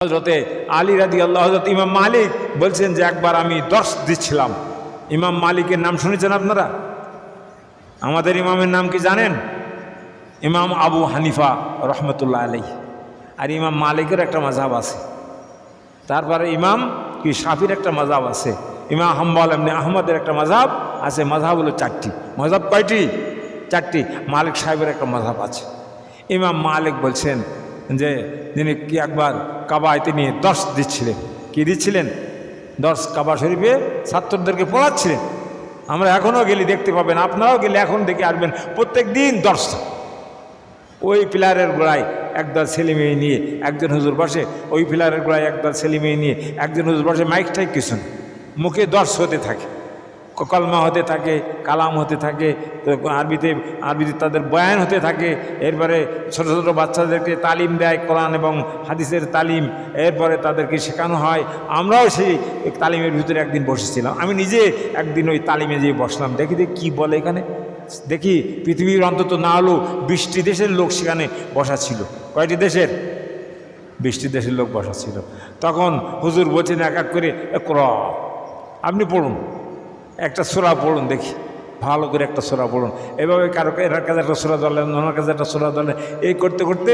হযরতে আলী রাদিয়াল্লাহু হযরত ইমাম মালিক বলছেন যে একবার আমি দর্শ দিচ্ছিলাম। ইমাম মালিকের নাম শুনেছেন আপনারা? আমাদের ইমামের নাম কি জানেন? ইমাম আবু হানিফা রহমতুল্লাহ আলাইহি। আর ইমাম মালিকের একটা মাযহাব আছে, তারপরে ইমাম কি শাফির একটা মাযহাব আছে, ইমাম হাম্বল ইবনে আহমদের একটা মাযহাব আছে। মাযহাব হলো চারটি। মাযহাব কয়টি? চারটি। মালিক সাহেবের একটা মাযহাব আছে। ইমাম মালিক বলছেন যে যিনি কি একবার কাবায় তিনি দর্শ দিচ্ছিলেন। কি দিচ্ছিলেন? দর্শ কাবা শরীফে ছাত্রদেরকে পড়াচ্ছিলেন। আমরা এখনও গেলে দেখতে পাবেন, আপনারাও গেলে এখন দেখে আসবেন, প্রত্যেক দিন দর্শ। ওই পিলারের গোড়ায় একদল ছেলে মেয়ে নিয়ে একজন হুজুর বসে, ওই পিলারের গোড়ায় একদল ছেলে মেয়ে নিয়ে একজন হুজুর বসে, মাইকটাই কিছু না, মুখে দর্শ হতে থাকে, কলমা হতে থাকে, কালাম হতে থাকে, আরবিতে তাদের বয়ান হতে থাকে। এরপরে ছোট ছোট বাচ্চাদেরকে তালিম দেয়, কোরআন এবং হাদিসের তালিম। এরপরে তাদেরকে শেখানো হয়। আমরাও সেই তালিমের ভিতরে একদিন বসেছিলাম। আমি নিজে একদিন ওই তালিমে যেয়ে বসলাম, দেখি কি বলে এখানে। দেখি পৃথিবীর অন্তত না হলেও 20টি দেশের লোক সেখানে বসা ছিল। কয়টি দেশের? 20টি দেশের লোক বসা ছিল। তখন হুজুর বলছেন এক এক করে আপনি পড়ুন, একটা সূরা পড়ুন, দেখি ভালো করে একটা সূরা পড়ুন। এভাবে কারো এর কাছে একটা সূরা ধরলেন, ওনার কাছে একটা সূরা ধরলেন, এই করতে করতে